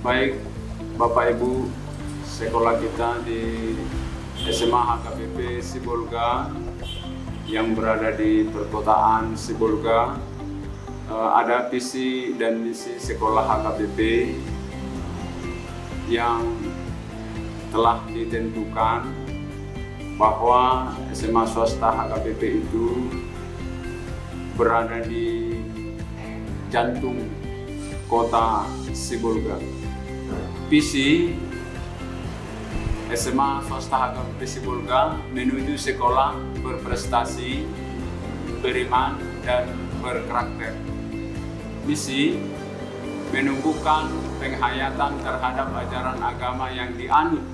Baik Bapak Ibu sekolah kita di SMA HKBP Sibolga yang berada di perkotaan Sibolga, ada visi dan misi sekolah HKBP yang telah ditentukan bahwa SMA swasta HKBP itu berada di jantung kota Sibolga. Visi SMA swasta HKBP Sibolga menuju sekolah berprestasi, beriman, dan berkarakter. Misi menumbuhkan penghayatan terhadap ajaran agama yang dianut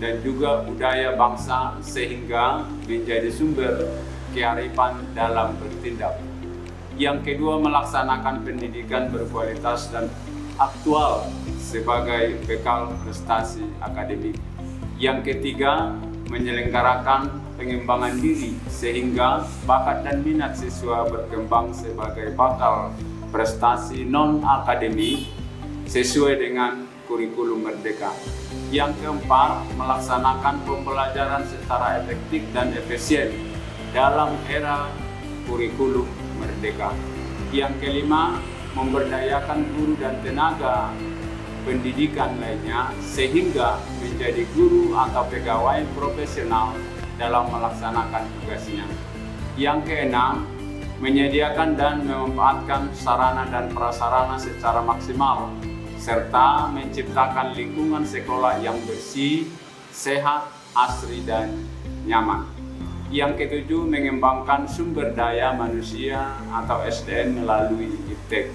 dan juga budaya bangsa sehingga menjadi sumber kearifan dalam bertindak. Yang kedua, melaksanakan pendidikan berkualitas dan aktual sebagai bekal prestasi akademik. Yang ketiga, menyelenggarakan pengembangan diri sehingga bakat dan minat siswa berkembang sebagai bakal prestasi non-akademik sesuai dengan kurikulum Merdeka. Yang keempat, melaksanakan pembelajaran secara efektif dan efisien dalam era kurikulum Merdeka. Yang kelima, memberdayakan guru dan tenaga pendidikan lainnya sehingga menjadi guru atau pegawai profesional dalam melaksanakan tugasnya. Yang keenam, menyediakan dan memanfaatkan sarana dan prasarana secara maksimal serta menciptakan lingkungan sekolah yang bersih, sehat, asri, dan nyaman. Yang ketujuh, mengembangkan sumber daya manusia atau SDM melalui iptek.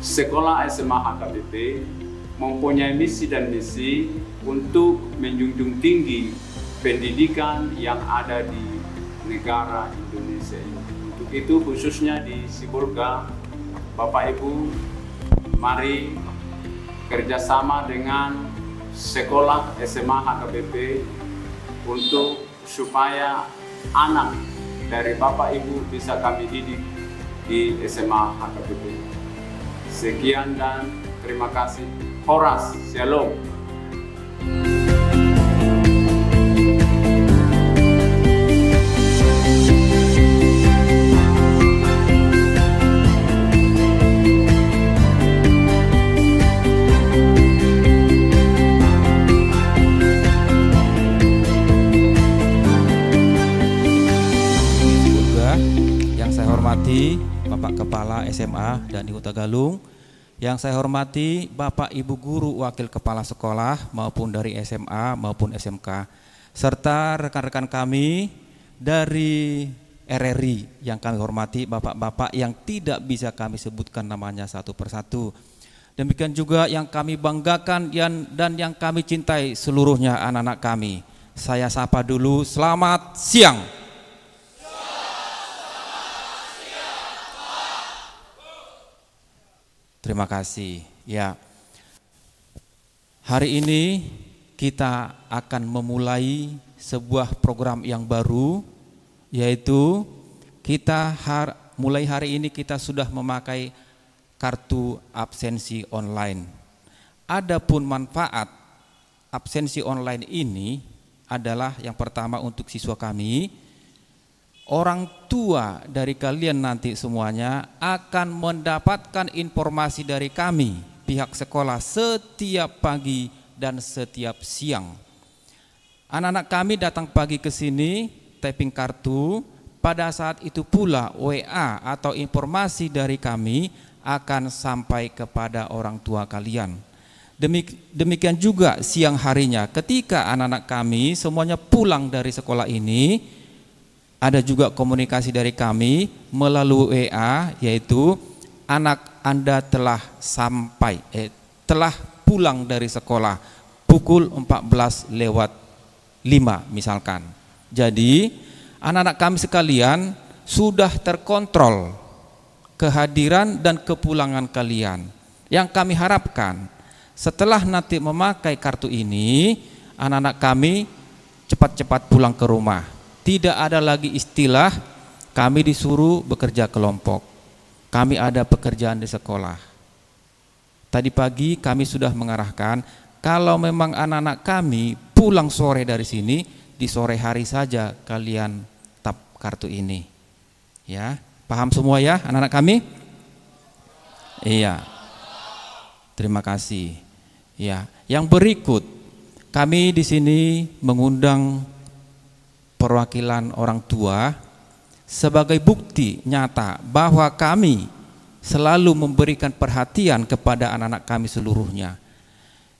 Sekolah SMA HKBP mempunyai misi dan misi untuk menjunjung tinggi pendidikan yang ada di negara Indonesia ini. Untuk itu khususnya di Sibolga, Bapak Ibu, mari kerjasama dengan sekolah SMA HKBP untuk supaya anak dari Bapak Ibu bisa kami didik di SMA HKBP. Sekian dan terima kasih. Horas, Shalom. Bapak Kepala SMA dan Ibu Tagalung, yang saya hormati Bapak Ibu Guru Wakil Kepala Sekolah maupun dari SMA maupun SMK, serta rekan-rekan kami dari RRI yang kami hormati, Bapak-Bapak yang tidak bisa kami sebutkan namanya satu persatu. Demikian juga yang kami banggakan dan yang kami cintai seluruhnya anak-anak kami. Saya sapa dulu, selamat siang. Terima kasih. Ya, hari ini kita akan memulai sebuah program yang baru, yaitu mulai hari ini kita sudah memakai kartu absensi online. Adapun manfaat absensi online ini adalah yang pertama untuk siswa kami. Orang tua dari kalian nanti semuanya akan mendapatkan informasi dari kami, pihak sekolah, setiap pagi dan setiap siang. Anak-anak kami datang pagi ke sini, tapping kartu, pada saat itu pula WA atau informasi dari kami akan sampai kepada orang tua kalian. Demikian juga siang harinya ketika anak-anak kami semuanya pulang dari sekolah ini, ada juga komunikasi dari kami melalui WA, yaitu anak Anda telah telah pulang dari sekolah pukul 14:05 misalkan. Jadi anak-anak kami sekalian sudah terkontrol kehadiran dan kepulangan kalian. Yang kami harapkan setelah nanti memakai kartu ini, anak-anak kami cepat-cepat pulang ke rumah. Tidak ada lagi istilah kami disuruh bekerja kelompok, kami ada pekerjaan di sekolah. Tadi pagi kami sudah mengarahkan kalau memang anak-anak kami pulang sore dari sini, di sore hari saja kalian tap kartu ini. Ya, paham semua ya anak-anak kami? Iya. Terima kasih. Ya, yang berikut kami di sini mengundang perwakilan orang tua sebagai bukti nyata bahwa kami selalu memberikan perhatian kepada anak-anak kami seluruhnya.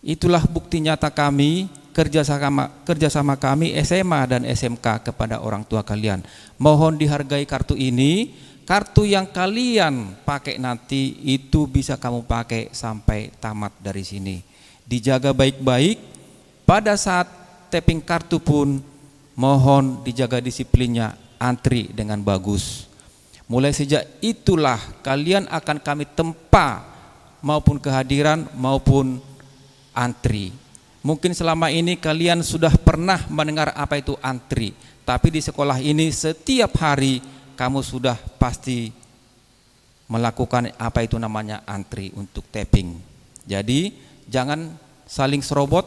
Itulah bukti nyata kami, kerjasama kami SMA dan SMK kepada orang tua kalian. Mohon dihargai kartu ini. Kartu yang kalian pakai nanti itu bisa kamu pakai sampai tamat dari sini. Dijaga baik-baik. Pada saat tapping kartu pun mohon dijaga disiplinnya, antri dengan bagus. Mulai sejak itulah kalian akan kami tempa maupun kehadiran maupun antri. Mungkin selama ini kalian sudah pernah mendengar apa itu antri, tapi di sekolah ini setiap hari kamu sudah pasti melakukan apa itu namanya antri untuk tapping. Jadi jangan saling serobot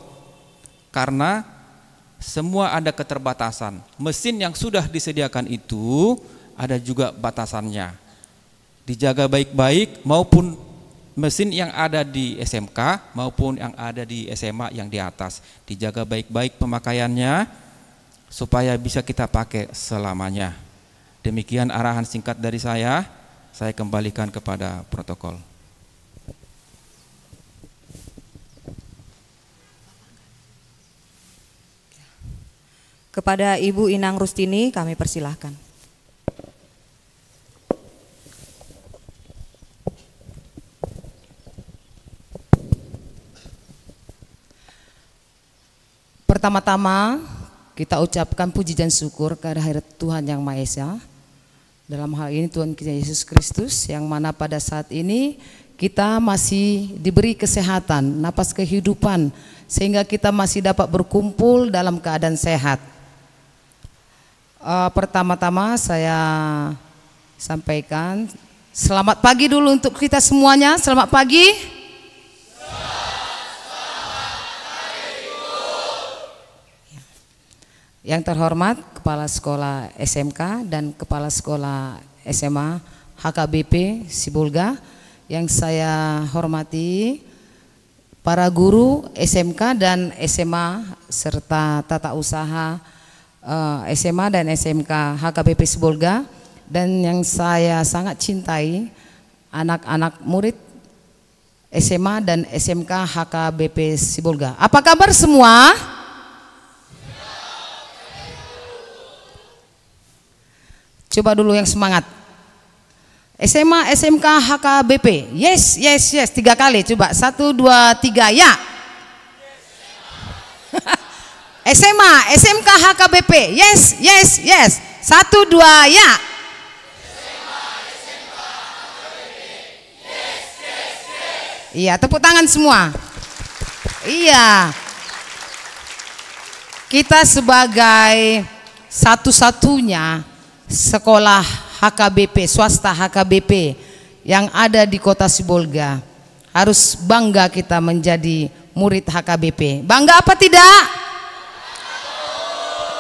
karena semua ada keterbatasan. Mesin yang sudah disediakan itu ada juga batasannya. Dijaga baik-baik maupun mesin yang ada di SMK maupun yang ada di SMA yang di atas. Dijaga baik-baik pemakaiannya supaya bisa kita pakai selamanya. Demikian arahan singkat dari saya kembalikan kepada protokol. Kepada Ibu Inang Rustini kami persilahkan. Pertama-tama kita ucapkan puji dan syukur kehadirat Tuhan Yang Maha Esa. Dalam hal ini Tuhan kita Yesus Kristus, yang mana pada saat ini kita masih diberi kesehatan, napas kehidupan, sehingga kita masih dapat berkumpul dalam keadaan sehat. Pertama-tama saya sampaikan selamat pagi dulu untuk kita semuanya. Selamat pagi. Yang terhormat Kepala Sekolah SMK dan Kepala Sekolah SMA HKBP Sibolga, yang saya hormati para guru SMK dan SMA serta tata usaha SMA dan SMK HKBP Sibolga, dan yang saya sangat cintai anak-anak murid SMA dan SMK HKBP Sibolga. Apa kabar semua? Coba dulu yang semangat. SMA, SMK, HKBP. Yes, yes, yes. 3 kali. Coba 1, 2, 3. Ya. SMA, SMK, HKBP. Yes, yes, yes. 1, 2. Ya. Iya, tepuk tangan semua. Iya. Kita sebagai satu-satunya sekolah HKBP, swasta HKBP yang ada di kota Sibolga, harus bangga kita menjadi murid HKBP. Bangga apa tidak?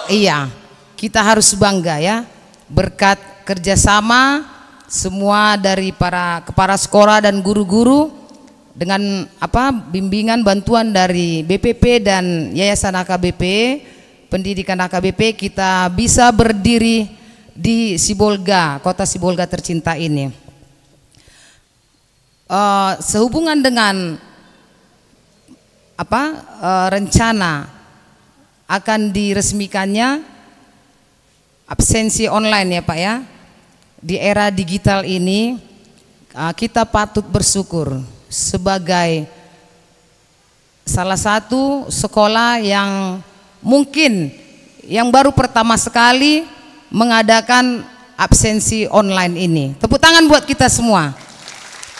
Iya, kita harus bangga ya, berkat kerjasama semua dari para kepala sekolah dan guru-guru dengan bimbingan bantuan dari BPP dan Yayasan HKBP, pendidikan HKBP, kita bisa berdiri di Sibolga, kota Sibolga tercinta ini. Sehubungan dengan rencana akan diresmikannya absensi online ya Pak ya, di era digital ini, kita patut bersyukur sebagai salah satu sekolah yang mungkin yang baru pertama sekali mengadakan absensi online ini. Tepuk tangan buat kita semua.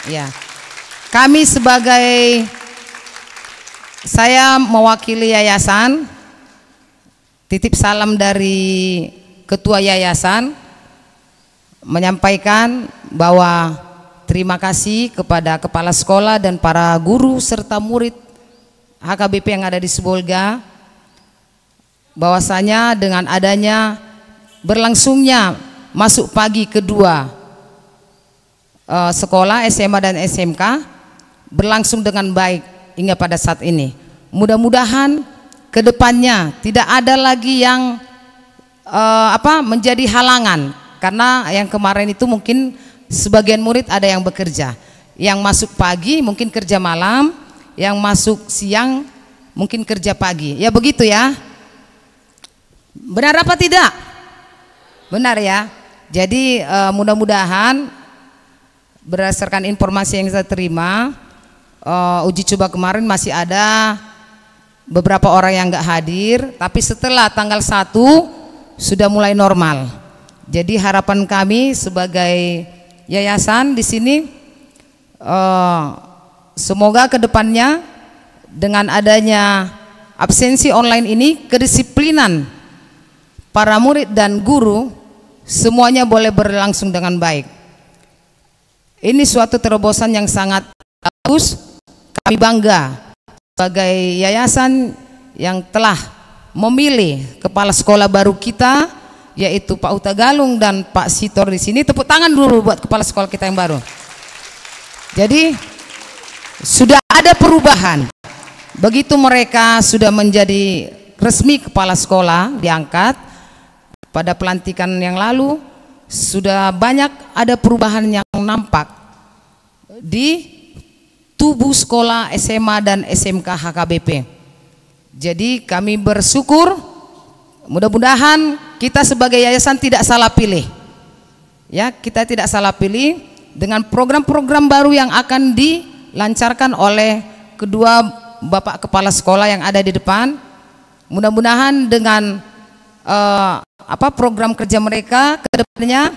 Ya. Kami saya mewakili yayasan, titip salam dari ketua yayasan, menyampaikan bahwa terima kasih kepada kepala sekolah dan para guru serta murid HKBP yang ada di Sibolga, bahwasanya dengan adanya berlangsungnya masuk pagi kedua sekolah SMA dan SMK berlangsung dengan baik hingga pada saat ini. Mudah-mudahan kedepannya tidak ada lagi yang menjadi halangan, karena yang kemarin itu mungkin sebagian murid ada yang bekerja, yang masuk pagi mungkin kerja malam, yang masuk siang mungkin kerja pagi, ya begitu ya. Benar apa tidak? Benar ya. Jadi mudah-mudahan berdasarkan informasi yang saya terima, uji coba kemarin masih ada beberapa orang yang nggak hadir, tapi setelah tanggal 1 sudah mulai normal. Jadi harapan kami sebagai yayasan di sini, semoga kedepannya dengan adanya absensi online ini, kedisiplinan para murid dan guru semuanya boleh berlangsung dengan baik. Ini suatu terobosan yang sangat bagus. Kami bangga sebagai yayasan yang telah memilih kepala sekolah baru kita, yaitu Pak Uta Galung dan Pak Sitor di sini. Tepuk tangan dulu buat kepala sekolah kita yang baru. Jadi sudah ada perubahan. Begitu mereka sudah menjadi resmi kepala sekolah diangkat pada pelantikan yang lalu, sudah banyak ada perubahan yang nampak di tubuh sekolah SMA dan SMK HKBP. Jadi kami bersyukur, mudah-mudahan kita sebagai yayasan tidak salah pilih. Ya, kita tidak salah pilih dengan program-program baru yang akan dilancarkan oleh kedua Bapak Kepala Sekolah yang ada di depan. Mudah-mudahan dengan program kerja mereka ke depannya,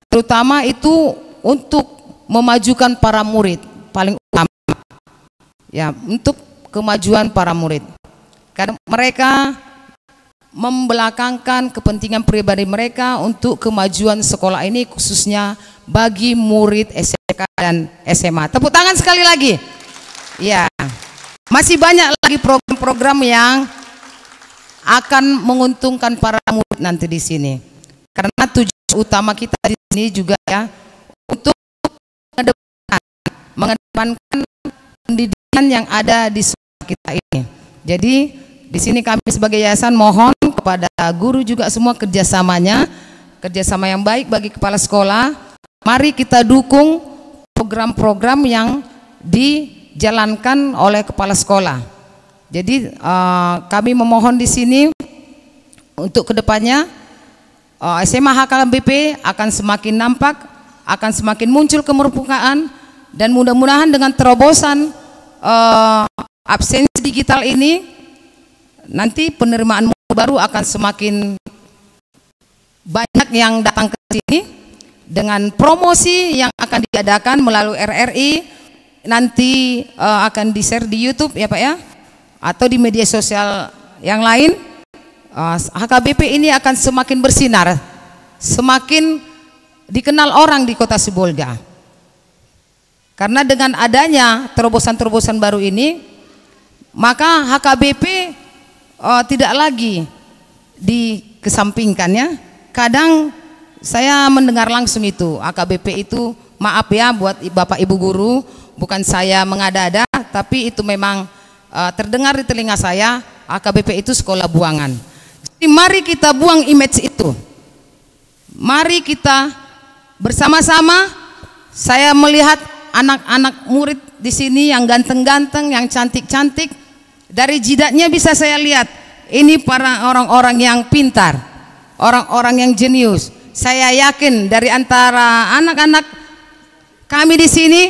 terutama itu untuk memajukan para murid, paling utama ya, untuk kemajuan para murid, karena mereka membelakangkan kepentingan pribadi mereka untuk kemajuan sekolah ini, khususnya bagi murid SMK dan SMA. Tepuk tangan sekali lagi. Ya, masih banyak lagi program-program yang akan menguntungkan para murid nanti di sini. Karena tujuan utama kita di sini juga ya, untuk mengedepankan pendidikan yang ada di sekolah kita ini. Jadi di sini kami sebagai yayasan mohon kepada guru juga semua kerjasama yang baik bagi kepala sekolah. Mari kita dukung program-program yang dijalankan oleh kepala sekolah. Jadi kami memohon di sini untuk kedepannya SMA HKBP akan semakin nampak, akan semakin muncul ke permukaan, dan mudah-mudahan dengan terobosan absensi digital ini, nanti penerimaan baru akan semakin banyak yang datang ke sini dengan promosi yang akan diadakan melalui RRI, nanti akan di-share di YouTube ya Pak ya, atau di media sosial yang lain. HKBP ini akan semakin bersinar, semakin dikenal orang di Kota Sibolga. Karena dengan adanya terobosan-terobosan baru ini, maka HKBP tidak lagi dikesampingkan ya. Kadang saya mendengar langsung itu, HKBP itu, maaf ya buat Bapak Ibu guru, bukan saya mengada-ada, tapi itu memang terdengar di telinga saya, HKBP itu sekolah buangan. Jadi mari kita buang image itu. Mari kita bersama-sama. Saya melihat anak-anak murid di sini yang ganteng-ganteng, yang cantik-cantik. Dari jidatnya bisa saya lihat ini para orang-orang yang pintar, orang-orang yang jenius. Saya yakin dari antara anak-anak kami di sini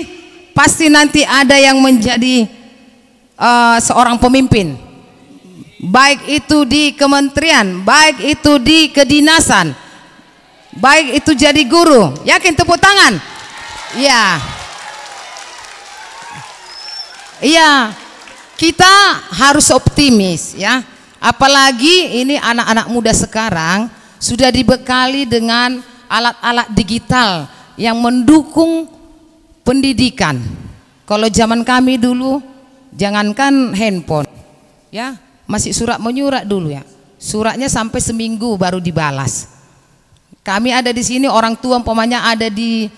pasti nanti ada yang menjadi seorang pemimpin, baik itu di kementerian, baik itu di kedinasan, baik itu jadi guru. Yakin? Tepuk tangan. Ya. Iya, kita harus optimis ya. Apalagi ini anak-anak muda sekarang sudah dibekali dengan alat-alat digital yang mendukung pendidikan. Kalau zaman kami dulu, jangankan handphone, ya masih surat menyurat dulu ya. Suratnya sampai seminggu baru dibalas. Kami ada di sini, orang tua umpamanya ada di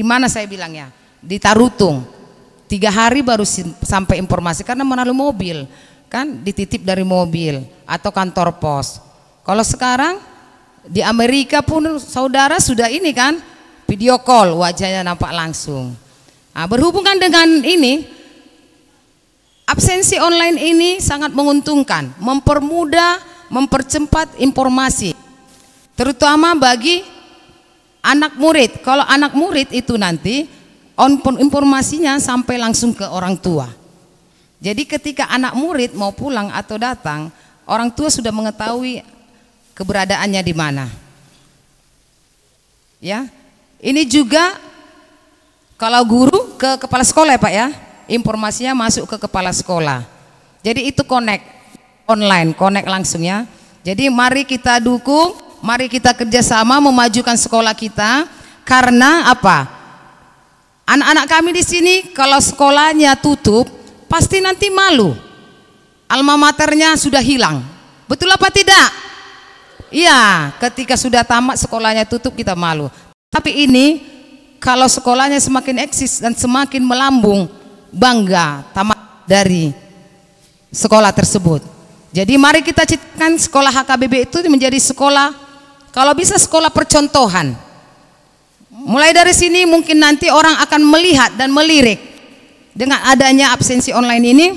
mana saya bilang ya, di Tarutung. 3 hari baru sampai informasi karena melalui mobil, kan dititip dari mobil atau kantor pos. Kalau sekarang di Amerika pun saudara sudah ini kan, video call, wajahnya nampak langsung. Nah, berhubungan dengan ini, absensi online ini sangat menguntungkan, mempermudah, mempercepat informasi, terutama bagi anak murid. Kalau anak murid itu nanti informasinya sampai langsung ke orang tua. Jadi ketika anak murid mau pulang atau datang, orang tua sudah mengetahui keberadaannya di mana. Ya, ini juga kalau guru ke kepala sekolah ya Pak ya, informasinya masuk ke kepala sekolah. Jadi itu connect online, connect langsung ya. Jadi mari kita dukung, mari kita kerjasama memajukan sekolah kita. Karena apa? Anak-anak kami di sini kalau sekolahnya tutup, pasti nanti malu. Alma maternya sudah hilang. Betul apa tidak? Iya, ketika sudah tamat sekolahnya tutup kita malu. Tapi ini kalau sekolahnya semakin eksis dan semakin melambung, bangga tamat dari sekolah tersebut. Jadi mari kita ciptakan sekolah HKBP itu menjadi sekolah, kalau bisa sekolah percontohan. Mulai dari sini mungkin nanti orang akan melihat dan melirik dengan adanya absensi online ini.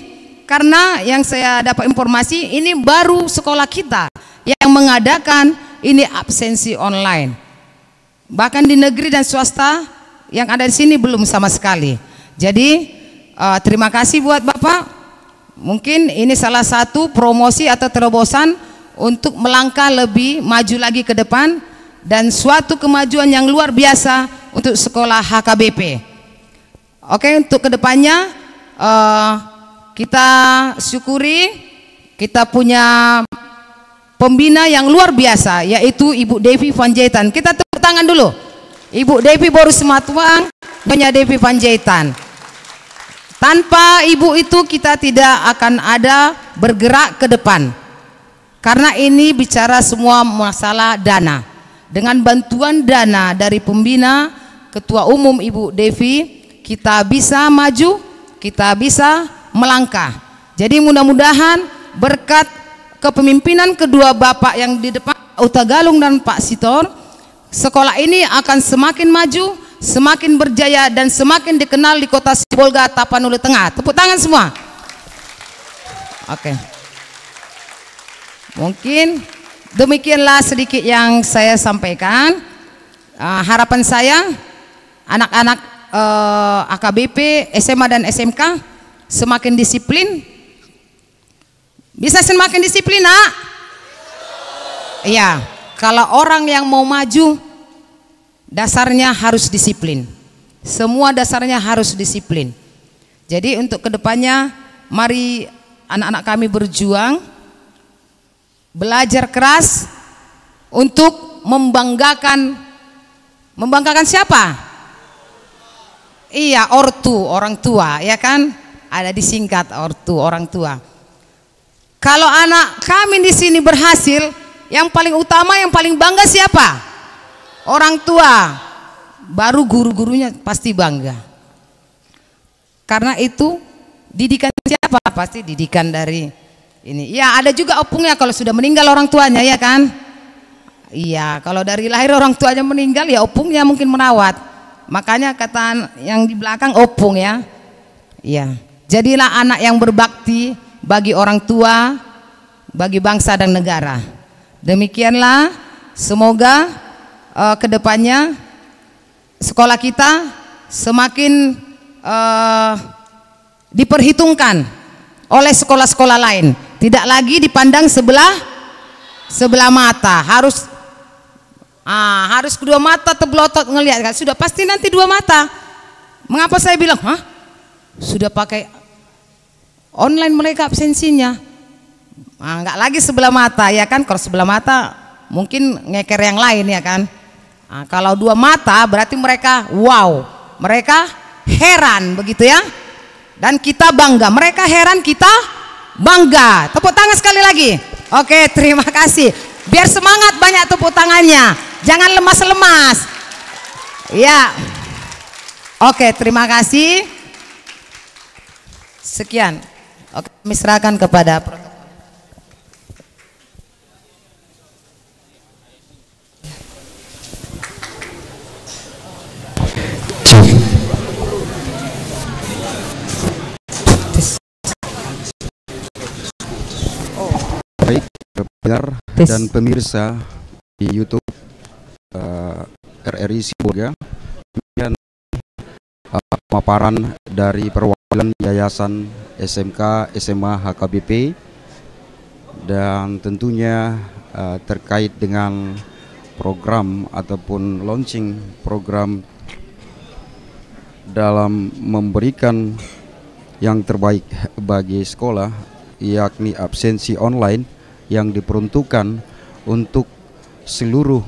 Karena yang saya dapat informasi, ini baru sekolah kita yang mengadakan ini absensi online. Bahkan di negeri dan swasta yang ada di sini belum sama sekali. Jadi terima kasih buat Bapak. Mungkin ini salah satu promosi atau terobosan untuk melangkah lebih maju lagi ke depan dan suatu kemajuan yang luar biasa untuk sekolah HKBP. Oke, untuk kedepannya kita syukuri kita punya pembina yang luar biasa, yaitu Ibu Devi Panjaitan. Kita tepuk tangan dulu. Ibu Devi Boru Sematwang, Nyonya Devi Panjaitan. Tanpa ibu itu kita tidak akan ada bergerak ke depan. Karena ini bicara semua masalah dana. Dengan bantuan dana dari pembina, Ketua Umum Ibu Devi, kita bisa maju, kita bisa melangkah. Jadi mudah-mudahan berkat kepemimpinan kedua Bapak yang di depan, Uta Galung dan Pak Sitor, sekolah ini akan semakin maju, semakin berjaya dan semakin dikenal di Kota Sibolga, Tapanuli Tengah. Tepuk tangan semua. Oke. Mungkin demikianlah sedikit yang saya sampaikan. Harapan saya anak-anak AKBP, SMA dan SMK semakin disiplin. Bisa semakin disiplin, Nak? Iya. Kalau orang yang mau maju, dasarnya harus disiplin. Semua dasarnya harus disiplin. Jadi untuk kedepannya, mari anak-anak kami berjuang, belajar keras untuk membanggakan siapa? Iya, ortu, orang tua, ya kan? Ada disingkat ortu, orang tua. Kalau anak kami di sini berhasil, yang paling utama, yang paling bangga siapa? Orang tua. Baru guru-gurunya pasti bangga. Karena itu didikan siapa? Pasti didikan dari ini. Ya, ada juga opungnya kalau sudah meninggal orang tuanya, ya kan? Iya, kalau dari lahir orang tuanya meninggal, ya opungnya mungkin merawat. Makanya kata yang di belakang opung, ya. Iya. Jadilah anak yang berbakti bagi orang tua, bagi bangsa dan negara. Demikianlah, semoga kedepannya sekolah kita semakin diperhitungkan oleh sekolah-sekolah lain. Tidak lagi dipandang sebelah mata, harus kedua mata terbelotot ngelihat, kan? Sudah pasti nanti dua mata. Mengapa saya bilang, sudah pakai online mereka absensinya, nggak lagi sebelah mata, ya kan? Kalau sebelah mata mungkin ngeker yang lain, ya kan? Kalau dua mata berarti mereka wow, mereka heran, begitu ya. Dan kita bangga, mereka heran, kita bangga. Tepuk tangan sekali lagi. Oke, terima kasih. Biar semangat, banyak tepuk tangannya. Jangan lemas-lemas. Ya. Oke, terima kasih. Sekian. Oke, kami serahkan kepada protokol. Baik, pendengar dan pemirsa di YouTube RRI Sibolga, kemudian pemaparan dari perwakilan Yayasan SMK SMA HKBP, dan tentunya terkait dengan program ataupun launching program dalam memberikan yang terbaik bagi sekolah, yakni absensi online yang diperuntukkan untuk seluruh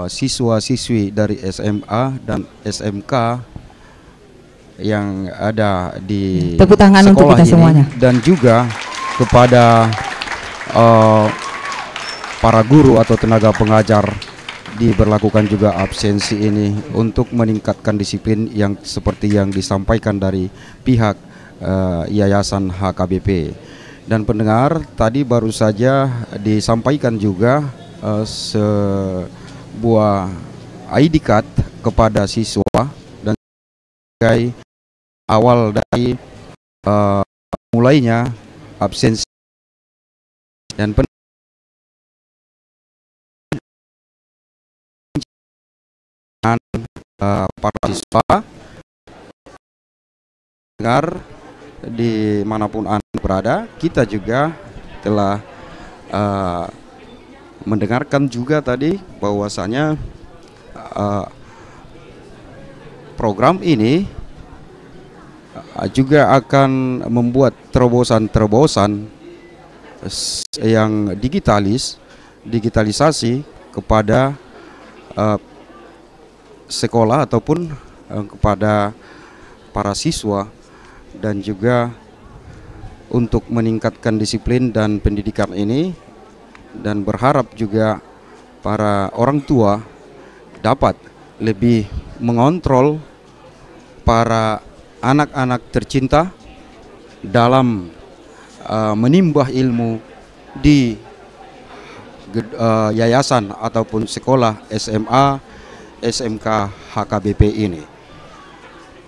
siswa-siswi dari SMA dan SMK yang ada di tepuk tangan sekolah untuk kita ini, semuanya. dan juga kepada para guru atau tenaga pengajar diberlakukan juga absensi ini untuk meningkatkan disiplin yang seperti yang disampaikan dari pihak Yayasan HKBP. Dan pendengar, tadi baru saja disampaikan juga sebuah ID card kepada siswa dan sebagai awal dari mulainya absensi dan para siswa dengar dimanapun Anda berada. Kita juga telah mendengarkan juga tadi bahwasanya program ini juga akan membuat terobosan-terobosan yang digitalisasi kepada sekolah ataupun kepada para siswa, dan juga untuk meningkatkan disiplin dan pendidikan ini, dan berharap juga para orang tua dapat lebih mengontrol para anak-anak tercinta dalam menimba ilmu di yayasan ataupun sekolah SMA SMK HKBP ini.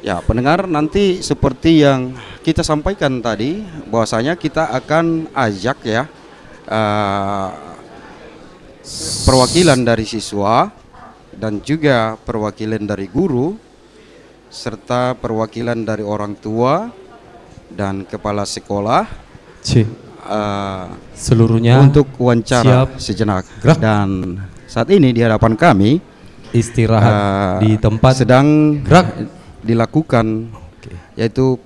Ya, pendengar, nanti seperti yang kita sampaikan tadi, bahwasanya kita akan ajak ya perwakilan dari siswa dan juga perwakilan dari guru serta perwakilan dari orang tua dan kepala sekolah seluruhnya untuk wawancara sejenak. Dan saat ini di hadapan kami istirahat di tempat sedang dilakukan yaitu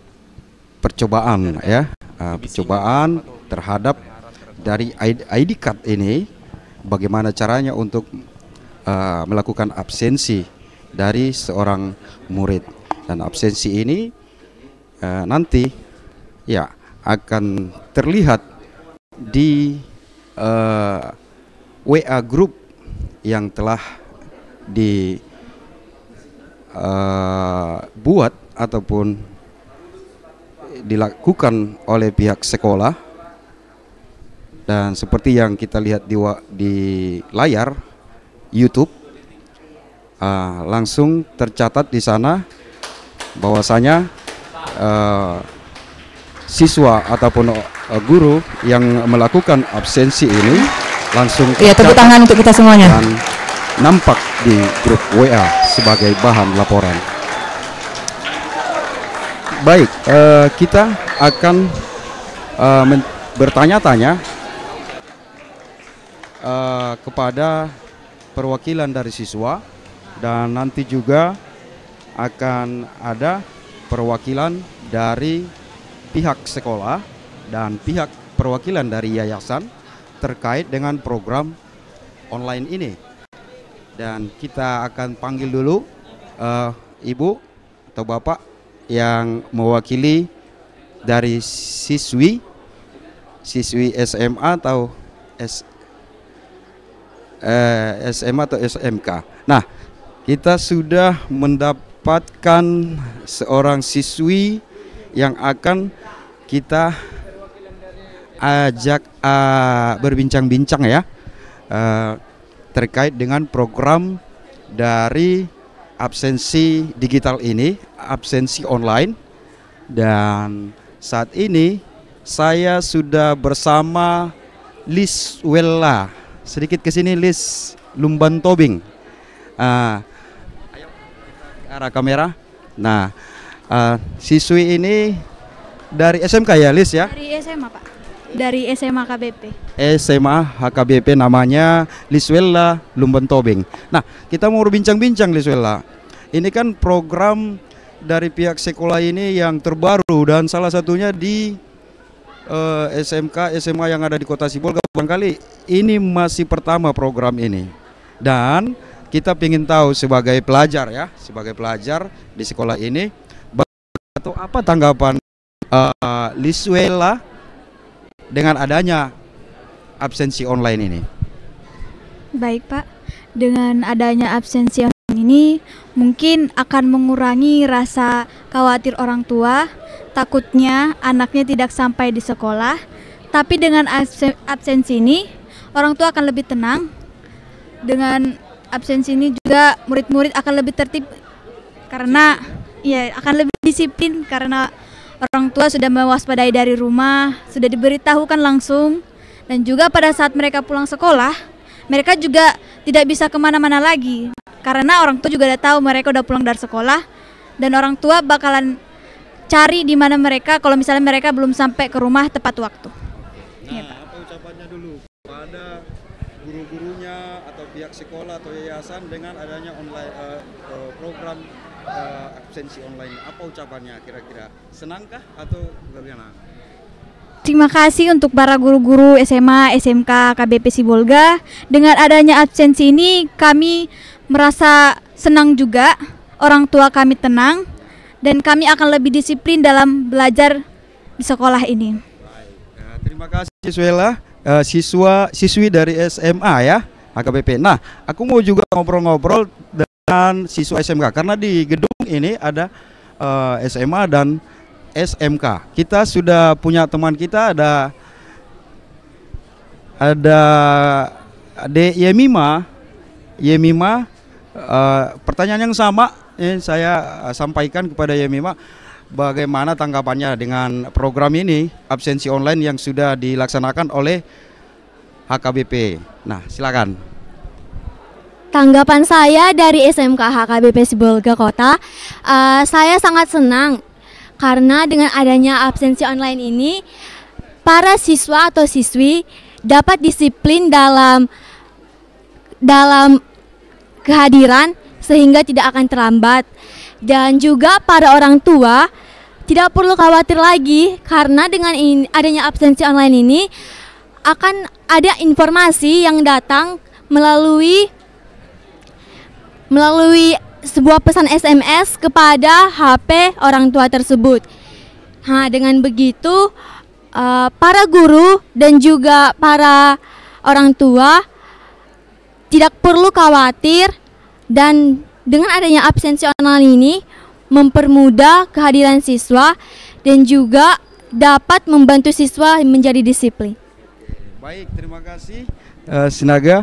percobaan ya, percobaan terhadap dari ID card ini, bagaimana caranya untuk melakukan absensi dari seorang murid. Dan absensi ini nanti ya akan terlihat di WA group yang telah dibuat ataupun dilakukan oleh pihak sekolah. Dan seperti yang kita lihat di layar YouTube, langsung tercatat di sana bahwasanya siswa ataupun guru yang melakukan absensi ini langsung Iya, tepuk tangan untuk kita semuanya. Dan nampak di grup WA sebagai bahan laporan. Baik, kita akan bertanya-tanya kepada perwakilan dari siswa, dan nanti juga akan ada perwakilan dari pihak sekolah dan pihak perwakilan dari yayasan terkait dengan program online ini. Dan kita akan panggil dulu ibu atau bapak yang mewakili dari siswi SMA atau SMA atau SMK. Nah, kita sudah mendapatkan seorang siswi yang akan kita ajak berbincang-bincang ya terkait dengan program dari absensi digital ini, absensi online. Dan saat ini saya sudah bersama Liswella. Sedikit ke sini, Lis Lumban Tobing. Ayo ke arah kamera. Nah, siswi ini dari SMK ya, Lis ya? Dari SMA, Pak. Dari SMA HKBP. SMA HKBP, namanya Liswella Lumban Tobing. Nah, kita mau berbincang-bincang, Liswella. Ini kan program dari pihak sekolah ini yang terbaru dan salah satunya di SMK SMA yang ada di Kota Sibolga. Barangkali ini masih pertama program ini, dan kita ingin tahu sebagai pelajar ya, sebagai pelajar di sekolah ini, atau apa tanggapan Liswella dengan adanya absensi online ini? Baik, Pak. Dengan adanya absensi online ini mungkin akan mengurangi rasa khawatir orang tua, takutnya anaknya tidak sampai di sekolah. Tapi dengan absensi ini orang tua akan lebih tenang. Dengan absensi ini juga murid-murid akan lebih tertib karena ya akan lebih disiplin karena orang tua sudah mewaspadai dari rumah, sudah diberitahukan langsung. Dan juga pada saat mereka pulang sekolah, mereka juga tidak bisa kemana-mana lagi karena orang tua juga udah tahu mereka udah pulang dari sekolah, dan orang tua bakalan cari di mana mereka kalau misalnya mereka belum sampai ke rumah tepat waktu. Nah, ya, apa ucapannya dulu pada guru-gurunya atau pihak sekolah atau yayasan dengan adanya online program absensi online? Apa ucapannya kira-kira? Senangkah atau bagaimana? Terima kasih untuk para guru-guru SMA, SMK, KBP Sibolga. Dengan adanya absensi ini kami merasa senang juga, orang tua kami tenang, dan kami akan lebih disiplin dalam belajar di sekolah ini. Baik. Terima kasih Liswella, siswi dari SMA ya, HKBP. Nah, aku mau juga ngobrol-ngobrol dengan siswa SMK karena di gedung ini ada SMA dan SMK. Kita sudah punya teman kita, ada Adik Yemima. Pertanyaan yang sama saya sampaikan kepada Yemima, bagaimana tanggapannya dengan program ini absensi online yang sudah dilaksanakan oleh HKBP. Nah, silakan. Tanggapan saya dari SMK HKBP Sibolga Kota, saya sangat senang karena dengan adanya absensi online ini, para siswa atau siswi dapat disiplin dalam kehadiran sehingga tidak akan terlambat. Dan juga para orang tua tidak perlu khawatir lagi karena dengan adanya absensi online ini akan ada informasi yang datang melalui sebuah pesan SMS kepada HP orang tua tersebut. Nah, dengan begitu para guru dan juga para orang tua tidak perlu khawatir, dan dengan adanya absensi online ini mempermudah kehadiran siswa dan juga dapat membantu siswa menjadi disiplin. Baik, terima kasih Sinaga,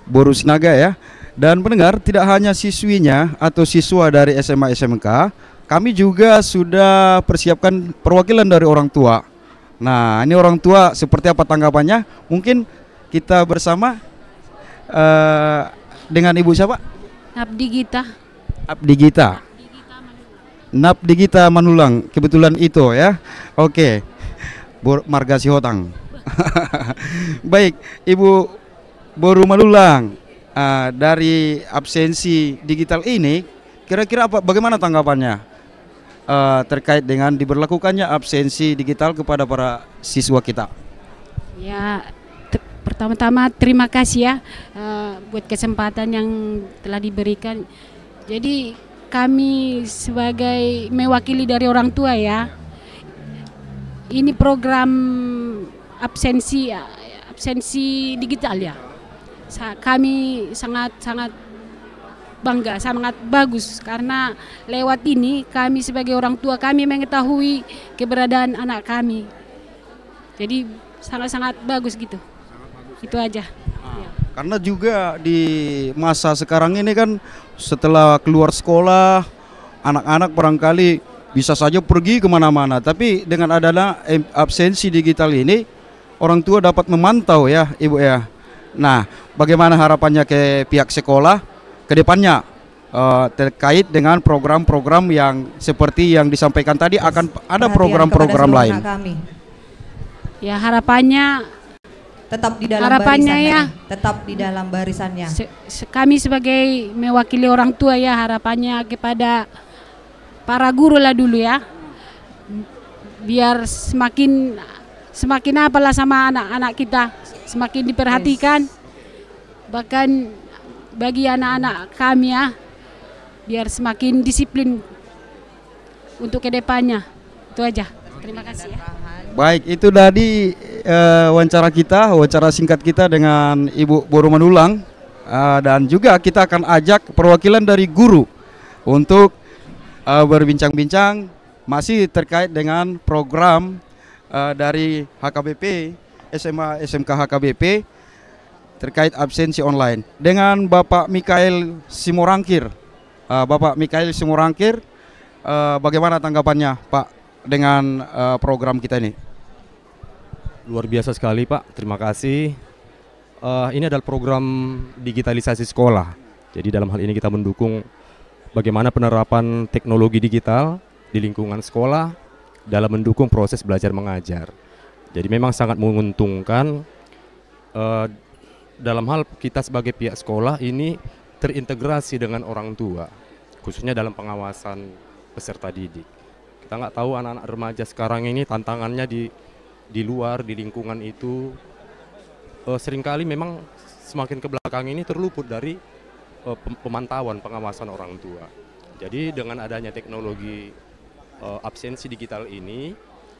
Boru Sinaga ya. Dan pendengar, tidak hanya siswinya atau siswa dari SMA SMK, kami juga sudah persiapkan perwakilan dari orang tua. Nah, ini orang tua seperti apa tanggapannya? Mungkin kita bersama dengan Ibu siapa? Abdi Gita. Abdi Gita. Napdi Gita Manulang, kebetulan itu ya. Oke. Marga Sihotang. Baik, Ibu Boru Manulang. Dari absensi digital ini, kira-kira bagaimana tanggapannya terkait dengan diberlakukannya absensi digital kepada para siswa kita? Ya, pertama-tama terima kasih ya buat kesempatan yang telah diberikan. Jadi kami sebagai mewakili dari orang tua ya. Ini program absensi digital ya. Kami sangat bangga, sangat bagus karena lewat ini kami sebagai orang tua kami mengetahui keberadaan anak kami. Jadi sangat bagus gitu. Itu aja. Karena juga di masa sekarang ini kan setelah keluar sekolah anak-anak barangkali bisa saja pergi kemana-mana. Tapi dengan adanya absensi digital ini orang tua dapat memantau ya Ibu ya. Nah, bagaimana harapannya ke pihak sekolah ke depannya terkait dengan program-program yang seperti yang disampaikan tadi akan ada program-program lain. Ya harapannya tetap di dalam barisannya ya. Tetap di dalam barisannya. Kami sebagai mewakili orang tua ya harapannya kepada para guru lah dulu ya. Biar semakin apalah sama anak-anak kita, semakin diperhatikan. Bahkan bagi anak-anak kami ya, biar semakin disiplin untuk kedepannya. Itu aja. Terima kasih ya. Baik, itu tadi wawancara singkat kita dengan Ibu Boro Manulang, dan juga kita akan ajak perwakilan dari guru untuk berbincang-bincang masih terkait dengan program dari HKBP, SMA SMK HKBP terkait absensi online dengan Bapak Mikael Simorangkir. Bapak Mikael Simorangkir, bagaimana tanggapannya Pak dengan program kita ini? Luar biasa sekali Pak, terima kasih. Ini adalah program digitalisasi sekolah. Jadi dalam hal ini kita mendukung bagaimana penerapan teknologi digital di lingkungan sekolah dalam mendukung proses belajar mengajar. Jadi memang sangat menguntungkan dalam hal kita sebagai pihak sekolah ini terintegrasi dengan orang tua, khususnya dalam pengawasan peserta didik. Kita nggak tahu anak-anak remaja sekarang ini tantangannya di luar, di lingkungan itu seringkali memang semakin ke belakang ini terluput dari pemantauan pengawasan orang tua. Jadi dengan adanya teknologi absensi digital ini,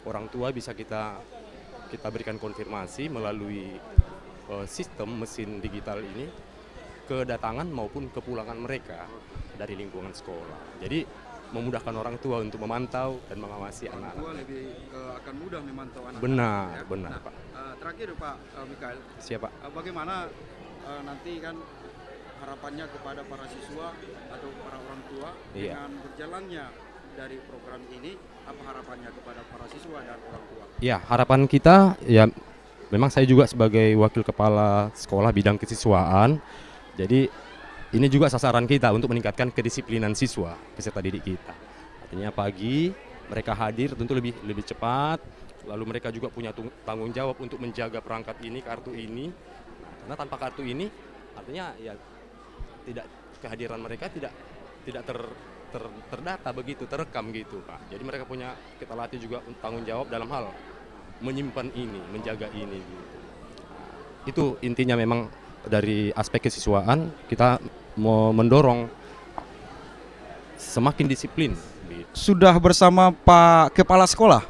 orang tua bisa kita berikan konfirmasi melalui sistem mesin digital ini kedatangan maupun kepulangan mereka dari lingkungan sekolah. Jadi memudahkan orang tua untuk memantau dan mengawasi anak-anak. Orang tua lebih akan mudah memantau anak-anak. Benar, ya? benar Nah, Pak. Terakhir Pak Mikael. Siapa? Bagaimana nanti kan harapannya kepada para siswa atau para orang tua dengan berjalannya dari program ini, apa harapannya kepada para siswa dan orang tua? Ya, harapan kita ya memang saya juga sebagai wakil kepala sekolah bidang kesiswaan. Jadi ini juga sasaran kita untuk meningkatkan kedisiplinan siswa peserta didik kita. Artinya pagi mereka hadir tentu lebih cepat, lalu mereka juga punya tanggung jawab untuk menjaga perangkat ini, kartu ini. Karena tanpa kartu ini artinya ya tidak, kehadiran mereka tidak terdata begitu, terekam gitu Pak. Jadi mereka punya, kita latih juga tanggung jawab dalam hal menyimpan ini, menjaga ini gitu. Itu intinya memang dari aspek kesiswaan kita mau mendorong semakin disiplin. Sudah bersama Pak Kepala Sekolah,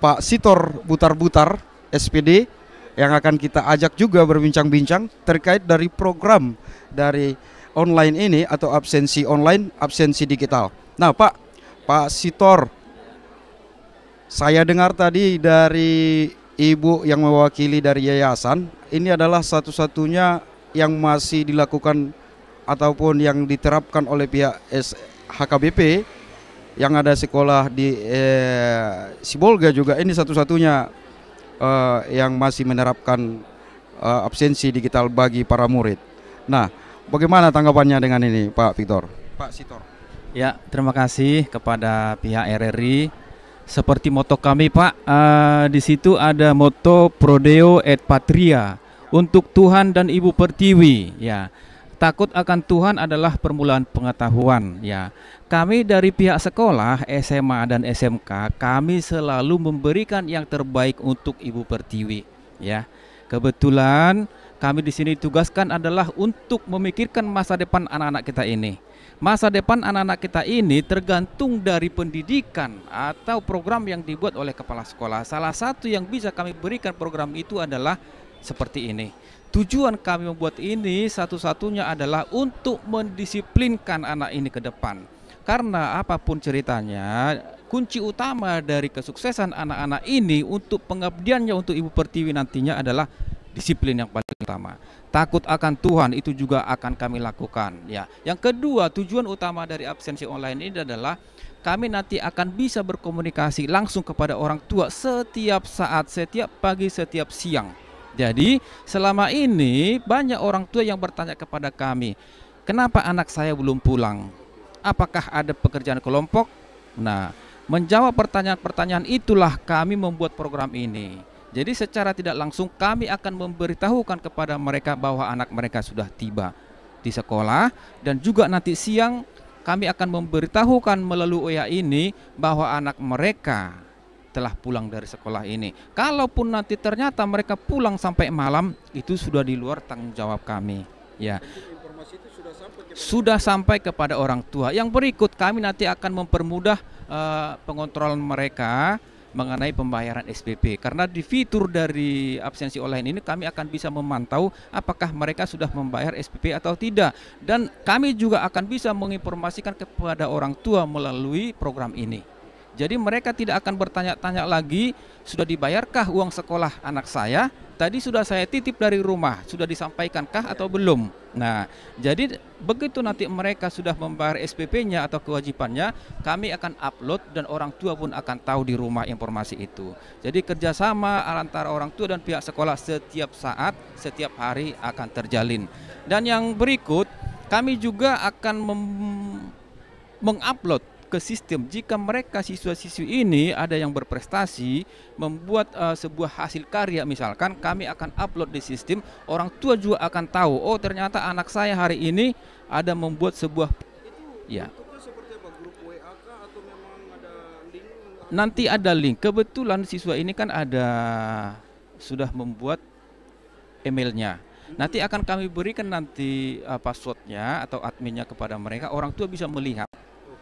Pak Sitor Butar-Butar, SPD, yang akan kita ajak juga berbincang-bincang terkait dari program dari online ini atau absensi online, absensi digital. Nah Pak Sitor, saya dengar tadi dari Ibu yang mewakili dari yayasan, ini adalah satu-satunya yang masih dilakukan ataupun yang diterapkan oleh pihak HKBP yang ada sekolah di Sibolga juga. Ini satu-satunya yang masih menerapkan absensi digital bagi para murid. Nah, bagaimana tanggapannya dengan ini Pak Victor? Pak Sitor. Ya, terima kasih kepada pihak RRI. Seperti moto kami Pak, di situ ada moto Prodeo et Patria, untuk Tuhan dan Ibu Pertiwi. Ya, takut akan Tuhan adalah permulaan pengetahuan. Ya, kami dari pihak sekolah SMA dan SMK, kami selalu memberikan yang terbaik untuk Ibu Pertiwi. Ya, kebetulan kami di sini tugaskan adalah untuk memikirkan masa depan anak-anak kita ini. Masa depan anak-anak kita ini tergantung dari pendidikan atau program yang dibuat oleh kepala sekolah. Salah satu yang bisa kami berikan program itu adalah seperti ini. Tujuan kami membuat ini satu-satunya adalah untuk mendisiplinkan anak ini ke depan. Karena apapun ceritanya, kunci utama dari kesuksesan anak-anak ini untuk pengabdiannya untuk Ibu Pertiwi nantinya adalah disiplin yang paling utama. Takut akan Tuhan itu juga akan kami lakukan ya. Yang kedua, tujuan utama dari absensi online ini adalah kami nanti akan bisa berkomunikasi langsung kepada orang tua setiap saat, setiap pagi, setiap siang. Jadi selama ini banyak orang tua yang bertanya kepada kami, kenapa anak saya belum pulang? Apakah ada pekerjaan kelompok? Nah, menjawab pertanyaan-pertanyaan itulah kami membuat program ini. Jadi secara tidak langsung kami akan memberitahukan kepada mereka bahwa anak mereka sudah tiba di sekolah, dan juga nanti siang kami akan memberitahukan melalui WA ini bahwa anak mereka telah pulang dari sekolah ini. Kalaupun nanti ternyata mereka pulang sampai malam, itu sudah di luar tanggung jawab kami. Ya. Sudah sampai kepada orang tua. Yang berikut kami nanti akan mempermudah pengontrolan mereka mengenai pembayaran SPP, karena di fitur dari absensi online ini kami akan bisa memantau apakah mereka sudah membayar SPP atau tidak, dan kami juga akan bisa menginformasikan kepada orang tua melalui program ini. Jadi mereka tidak akan bertanya-tanya lagi, sudah dibayarkah uang sekolah anak saya? Tadi sudah saya titip dari rumah, sudah disampaikankah atau belum? Nah, jadi begitu nanti mereka sudah membayar SPP-nya atau kewajibannya, kami akan upload dan orang tua pun akan tahu di rumah informasi itu. Jadi kerjasama antara orang tua dan pihak sekolah setiap saat, setiap hari akan terjalin. Dan yang berikut, kami juga akan mengupload ke sistem jika mereka siswa-siswi ini ada yang berprestasi membuat sebuah hasil karya, misalkan kami akan upload di sistem, orang tua juga akan tahu, oh ternyata anak saya hari ini ada membuat sebuah ya. Nanti ada link. Kebetulan siswa ini kan sudah membuat emailnya. Nanti akan kami berikan nanti passwordnya atau adminnya kepada mereka, orang tua bisa melihat.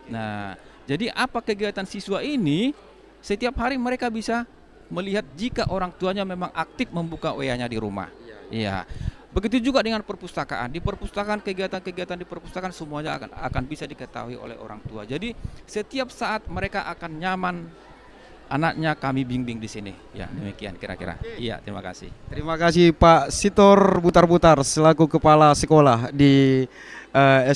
Nah, jadi apa kegiatan siswa ini, setiap hari mereka bisa melihat jika orang tuanya memang aktif membuka WA-nya di rumah. Iya. Begitu juga dengan perpustakaan. Di perpustakaan, kegiatan-kegiatan di perpustakaan semuanya akan bisa diketahui oleh orang tua. Jadi setiap saat mereka akan nyaman, anaknya kami bimbing di sini. Ya, demikian kira-kira. Iya, terima kasih. Terima kasih Pak Sitor Butar-Butar selaku Kepala Sekolah di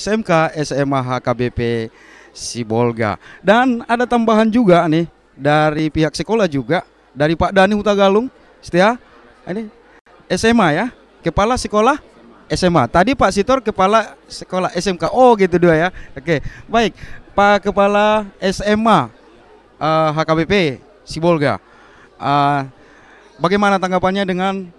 SMK SMA HKBP Sibolga. Dan ada tambahan juga nih dari pihak sekolah juga, dari Pak Dani Hutagalung Setia, ini SMA ya, Kepala Sekolah SMA. Tadi Pak Sitor Kepala Sekolah SMK. Oh gitu dua ya. Oke, baik Pak Kepala SMA HKBP Sibolga, bagaimana tanggapannya dengan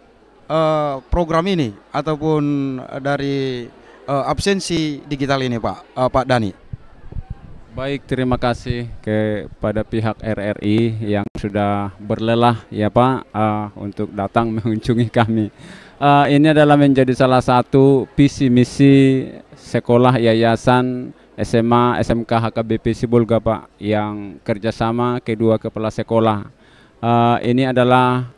program ini ataupun dari absensi digital ini Pak Dani? Baik, terima kasih kepada pihak RRI yang sudah berlelah ya Pak untuk datang mengunjungi kami. Ini adalah menjadi salah satu visi misi sekolah yayasan SMA SMK HKBP Sibolga Pak, yang kerjasama kedua kepala sekolah. Ini adalah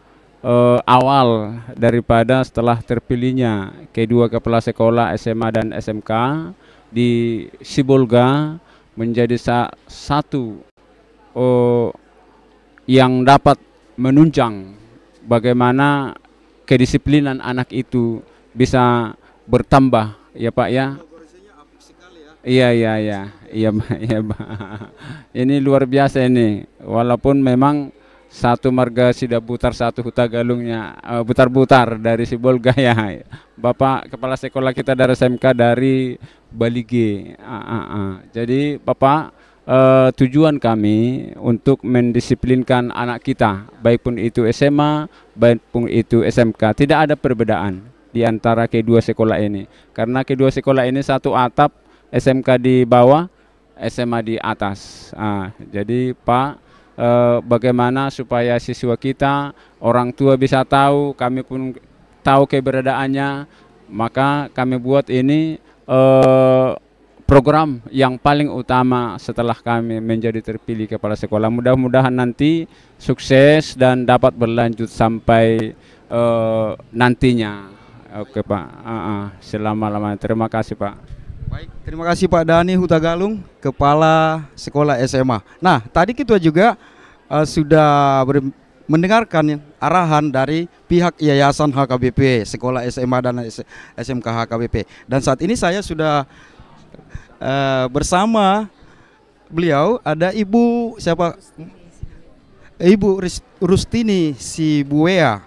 awal daripada setelah terpilihnya kedua kepala sekolah SMA dan SMK di Sibolga menjadi satu yang dapat menunjang bagaimana kedisiplinan anak itu bisa bertambah ya Pak ya. Iya Pak. Ini luar biasa ini, walaupun memang satu marga Sida Butar, satu Hutagalungnya Butar-Butar dari Sibolga ya. Bapak Kepala Sekolah kita dari SMK dari Balige. Jadi Bapak, tujuan kami untuk mendisiplinkan anak kita, baik pun itu SMA, baik pun itu SMK, tidak ada perbedaan di antara kedua sekolah ini. Karena kedua sekolah ini satu atap, SMK di bawah, SMA di atas. Jadi Pak, bagaimana supaya siswa kita, orang tua bisa tahu, kami pun tahu keberadaannya, maka kami buat ini program yang paling utama setelah kami menjadi terpilih kepala sekolah. Mudah-mudahan nanti sukses dan dapat berlanjut sampai nantinya. Oke Pak, selama-lamanya. Terima kasih Pak. Baik, terima kasih Pak Dhani Hutagalung, Kepala Sekolah SMA. Nah, tadi kita juga sudah mendengarkan arahan dari pihak Yayasan HKBP, Sekolah SMA dan SMK HKBP. Dan saat ini saya sudah bersama beliau, ada Ibu siapa? Ibu Rustini Sibuea.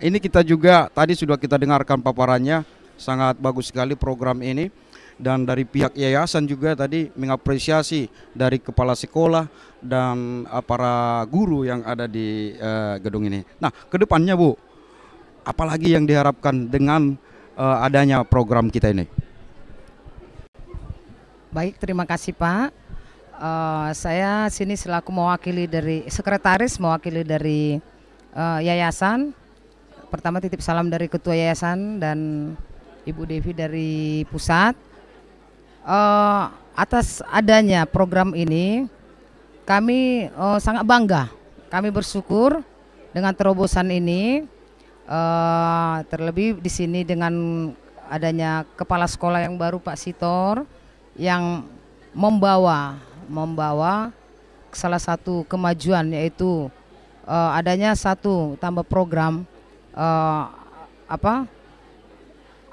Ini kita juga tadi sudah kita dengarkan paparannya, sangat bagus sekali program ini. Dan dari pihak yayasan juga tadi mengapresiasi dari kepala sekolah dan para guru yang ada di gedung ini. Nah, kedepannya Bu, apalagi yang diharapkan dengan adanya program kita ini? Baik, terima kasih Pak. Saya sini selaku mewakili dari sekretaris, mewakili dari yayasan. Pertama titip salam dari ketua yayasan dan Ibu Devi dari pusat. Atas adanya program ini kami sangat bangga, kami bersyukur dengan terobosan ini, terlebih di sini dengan adanya kepala sekolah yang baru Pak Sitor yang membawa salah satu kemajuan, yaitu adanya satu tambah program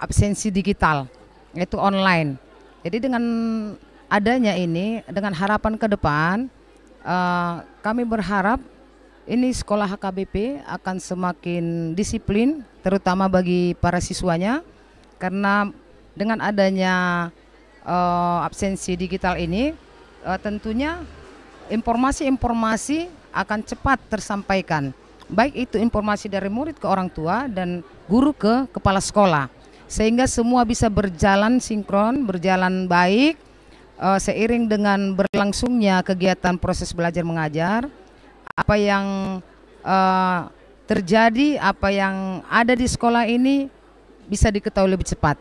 absensi digital, yaitu online. Jadi dengan adanya ini, dengan harapan ke depan, kami berharap ini sekolah HKBP akan semakin disiplin, terutama bagi para siswanya, karena dengan adanya absensi digital ini, tentunya informasi-informasi akan cepat tersampaikan, baik itu informasi dari murid ke orang tua dan guru ke kepala sekolah, sehingga semua bisa berjalan sinkron, berjalan baik, seiring dengan berlangsungnya kegiatan proses belajar mengajar. Apa yang terjadi, apa yang ada di sekolah ini bisa diketahui lebih cepat.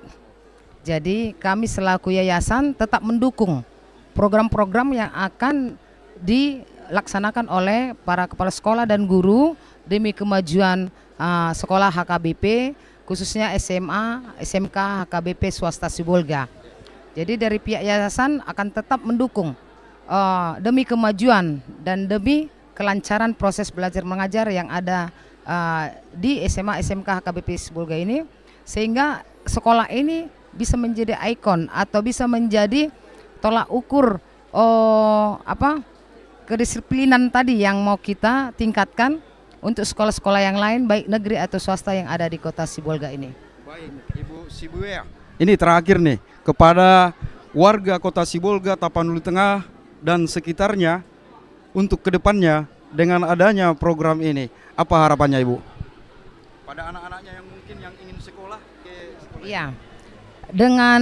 Jadi kami selaku yayasan tetap mendukung program-program yang akan dilaksanakan oleh para kepala sekolah dan guru demi kemajuan sekolah HKBP, khususnya SMA, SMK, HKBP swasta Sibolga. Jadi dari pihak yayasan akan tetap mendukung demi kemajuan dan demi kelancaran proses belajar mengajar yang ada di SMA, SMK, HKBP Sibolga ini, sehingga sekolah ini bisa menjadi ikon atau bisa menjadi tolak ukur kedisiplinan tadi yang mau kita tingkatkan untuk sekolah-sekolah yang lain, baik negeri atau swasta yang ada di kota Sibolga ini. Baik, Ibu Sibuea. Ini terakhir nih, kepada warga kota Sibolga, Tapanuli Tengah dan sekitarnya, untuk kedepannya dengan adanya program ini, apa harapannya Ibu? Pada anak-anaknya yang mungkin yang ingin sekolah ke sekolah. Iya. Dengan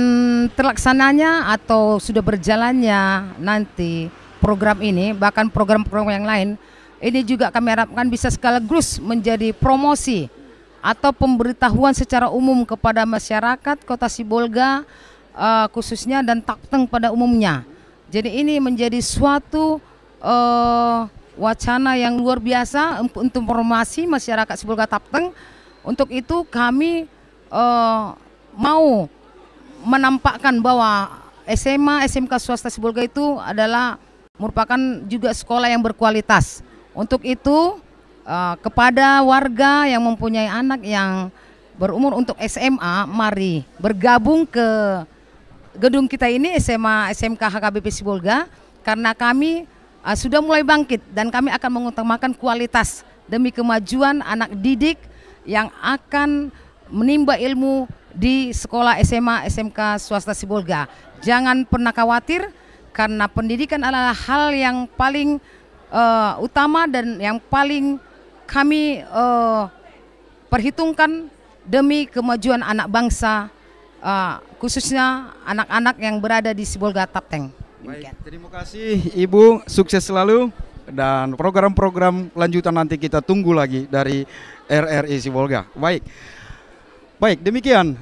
terlaksananya atau sudah berjalannya nanti program ini, bahkan program-program yang lain, ini juga kami harapkan bisa sekaligus menjadi promosi atau pemberitahuan secara umum kepada masyarakat kota Sibolga khususnya dan Tapteng pada umumnya. Jadi ini menjadi suatu wacana yang luar biasa untuk informasi masyarakat Sibolga Tapteng. Untuk itu kami mau menampakkan bahwa SMA, SMK swasta Sibolga itu adalah merupakan juga sekolah yang berkualitas. Untuk itu kepada warga yang mempunyai anak yang berumur untuk SMA, mari bergabung ke gedung kita ini, SMA, SMK, HKBP Sibolga, karena kami sudah mulai bangkit dan kami akan mengutamakan kualitas demi kemajuan anak didik yang akan menimba ilmu di sekolah SMA, SMK swasta Sibolga. Jangan pernah khawatir, karena pendidikan adalah hal yang paling utama dan yang paling kami perhitungkan demi kemajuan anak bangsa, khususnya anak-anak yang berada di Sibolga Tapteng. Baik, terima kasih Ibu, sukses selalu, dan program-program lanjutan nanti kita tunggu lagi dari RRI Sibolga. Baik, demikian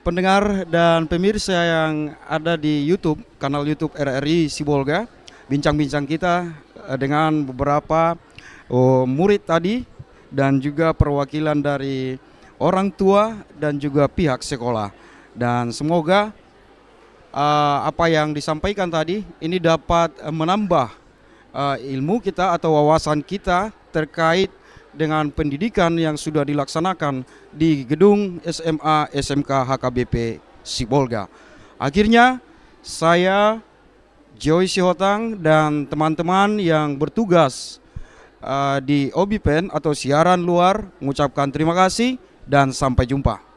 pendengar dan pemirsa yang ada di YouTube, kanal YouTube RRI Sibolga, bincang-bincang kita dengan beberapa murid tadi dan juga perwakilan dari orang tua dan juga pihak sekolah. Dan semoga apa yang disampaikan tadi ini dapat menambah ilmu kita atau wawasan kita terkait dengan pendidikan yang sudah dilaksanakan di gedung SMA SMK HKBP Sibolga. Akhirnya saya Joy Sihotang dan teman-teman yang bertugas di OBPEN atau siaran luar mengucapkan terima kasih dan sampai jumpa.